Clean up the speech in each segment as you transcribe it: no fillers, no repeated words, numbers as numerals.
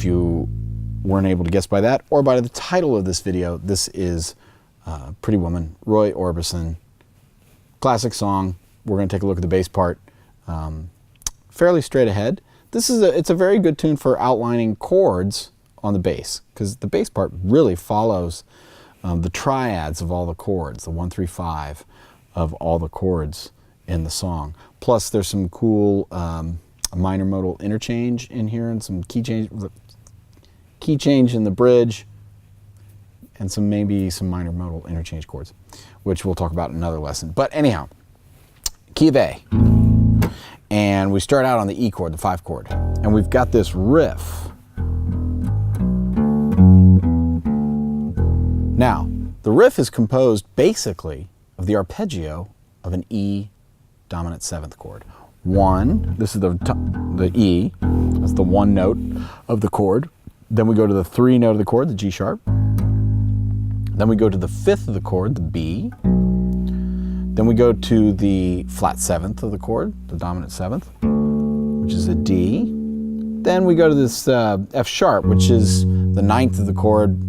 you weren't able to guess by that or by the title of this video, this is Pretty Woman, Roy Orbison. Classic song. We're going to take a look at the bass part. Fairly straight ahead. It's a very good tune for outlining chords on the bass, because the bass part really follows the triads of all the chords, the 1, 3, 5 of all the chords in the song. Plus there's some cool minor modal interchange in here, and some key change in the bridge, and maybe some minor modal interchange chords, which we'll talk about in another lesson. But anyhow, key of A. And we start out on the E chord, the 5 chord. And we've got this riff. Now, the riff is composed basically of the arpeggio of an E dominant 7th chord. 1, this is the E, that's the 1 note of the chord. Then we go to the 3 note of the chord, the G sharp. Then we go to the 5th of the chord, the B. Then we go to the flat 7th of the chord, the dominant 7th, which is a D. Then we go to this F sharp, which is the 9th of the chord.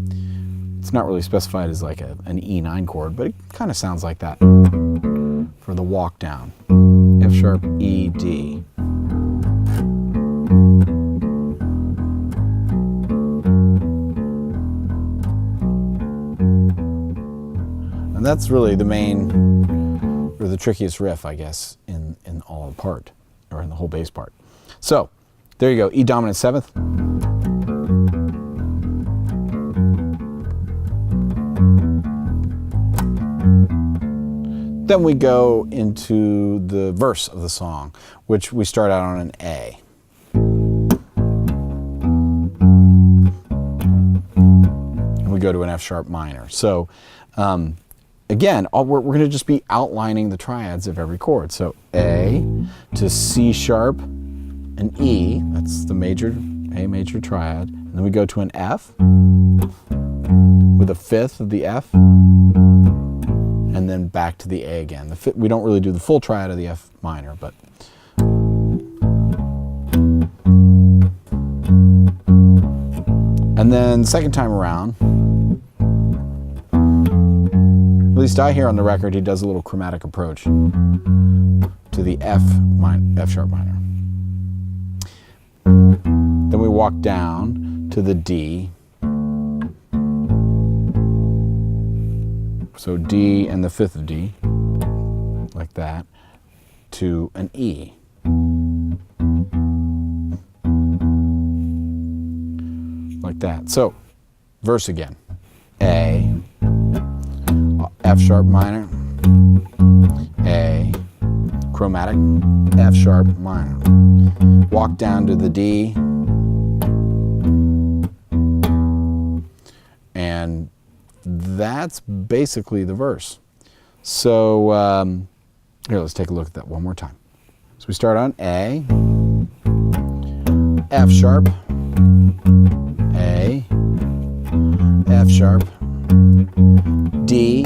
It's not really specified as like an E9 chord, but it kind of sounds like that for the walk down. F sharp, E, D. And that's really the main, or the trickiest riff, I guess, in all the part, or in the whole bass part. So, there you go, E dominant 7th. Then we go into the verse of the song, which we start out on an A. And we go to an F sharp minor. So, again, we're going to just be outlining the triads of every chord. So A to C sharp and E, that's the A major triad. And then we go to an F with a 5th of the F, and then back to the A again. We don't really do the full triad of the F minor, but. And then second time around, at least I hear on the record, he does a little chromatic approach to the F sharp minor. Then we walk down to the D. So D and the 5th of D, like that, to an E. Like that. So, verse again. A, F sharp minor, A, chromatic, F sharp minor. Walk down to the D, and that's basically the verse. So here, let's take a look at that one more time. So we start on A, F sharp, A, F sharp, D,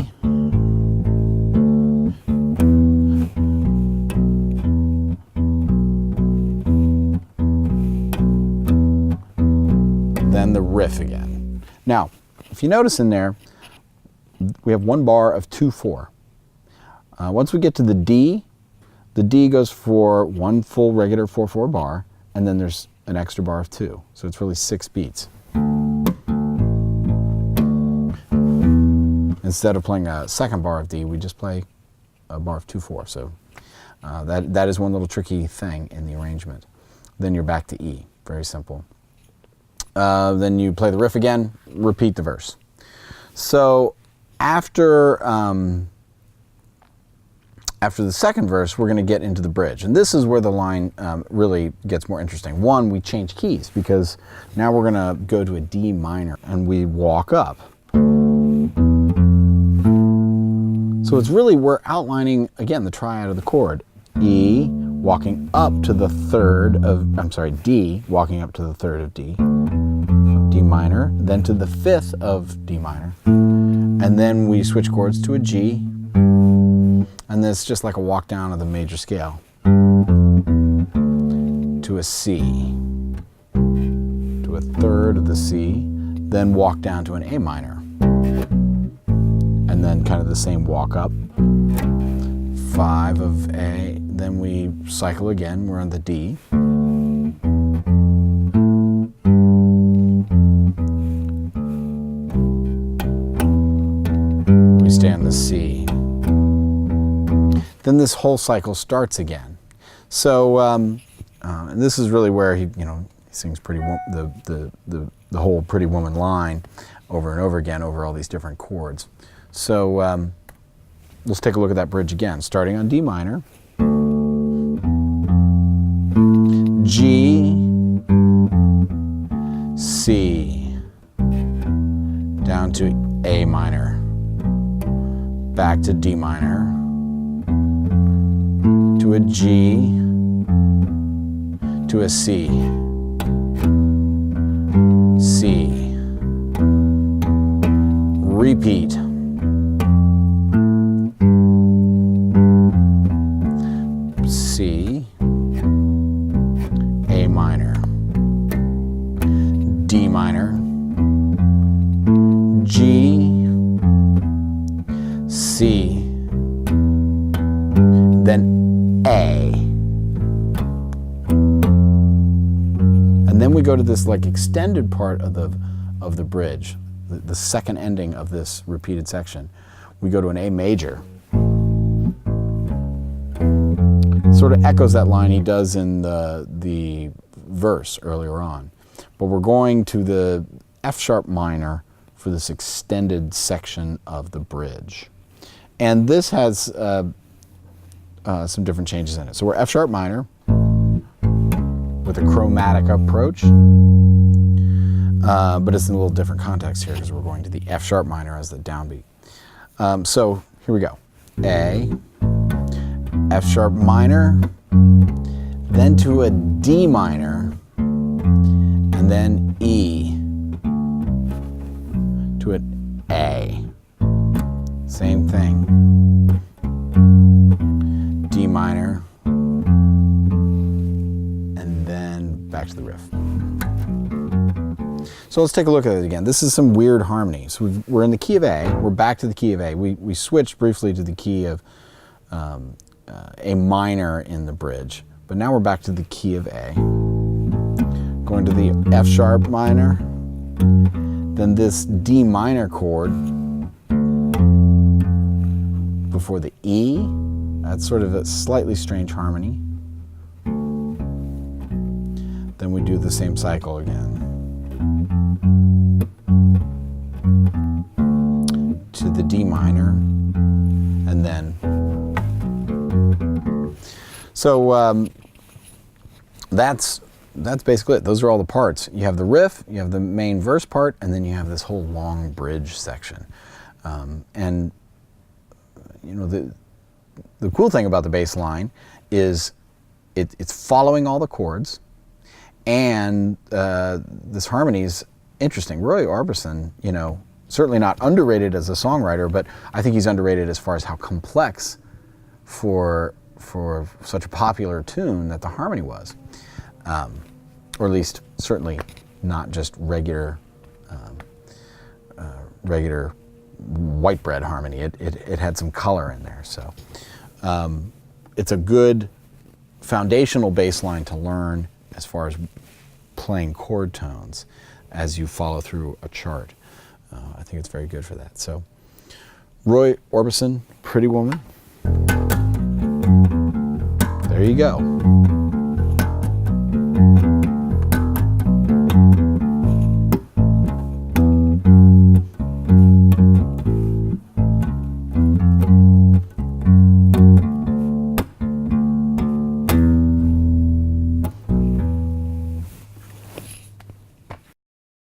then the riff again. Now, if you notice in there, we have 1 bar of 2/4. Once we get to the D goes for 1 full regular 4/4 bar, and then there's an extra bar of 2. So it's really 6 beats. Instead of playing a second bar of D, we just play a bar of 2/4. So that is one little tricky thing in the arrangement. Then you're back to E. Very simple. Then you play the riff again, repeat the verse. So after the second verse, we're going to get into the bridge. And this is where the line really gets more interesting. One, we change keys, because now we're going to go to a D minor, and we walk up. So it's really, we're outlining, again, the triad of the chord. E, walking up to the 3rd of, D, walking up to the 3rd of D. D minor, then to the 5th of D minor. And then we switch chords to a G. And then it's just like a walk down of the major scale to a C, to a a third of the C, then walk down to an A minor. And then kind of the same walk up. 5 of A, then we cycle again, we're on the D. We stay on the C. Then this whole cycle starts again. So, and this is really where he sings the whole Pretty Woman line over and over again over all these different chords. So let's take a look at that bridge again, starting on D minor, G, C, down to A minor, back to D minor, to a G, to a C, C, repeat, C, A minor, D minor, G, C, then A. And then we go to this like extended part of the bridge, the second ending of this repeated section. We go to an A major. Sort of echoes that line he does in the verse earlier on. But we're going to the F sharp minor for this extended section of the bridge. And this has some different changes in it. So we're F sharp minor with a chromatic approach, but it's in a little different context here because we're going to the F sharp minor as the downbeat. So here we go. A, F sharp minor, then to a D minor, and then E to an A. Same thing. D minor, and then back to the riff. So let's take a look at it again. This is some weird harmony. So we're in the key of A, we're back to the key of A. We switched briefly to the key of A minor in the bridge, but now we're back to the key of A. Going to the F sharp minor, then this D minor chord before the E. That's sort of a slightly strange harmony. Then we do the same cycle again. To the D minor, and then. So that's basically it. Those are all the parts. You have the riff, you have the main verse part, and then you have this whole long bridge section. And you know, the cool thing about the bass line is it's following all the chords, and this harmony is interesting. Roy Orbison, you know, certainly not underrated as a songwriter, but I think he's underrated as far as how complex for such a popular tune that the harmony was, or at least certainly not just regular white bread harmony. It had some color in there. So it's a good foundational bass line to learn as far as playing chord tones as you follow through a chart. I think it's very good for that. So Roy Orbison, Pretty Woman. There you go.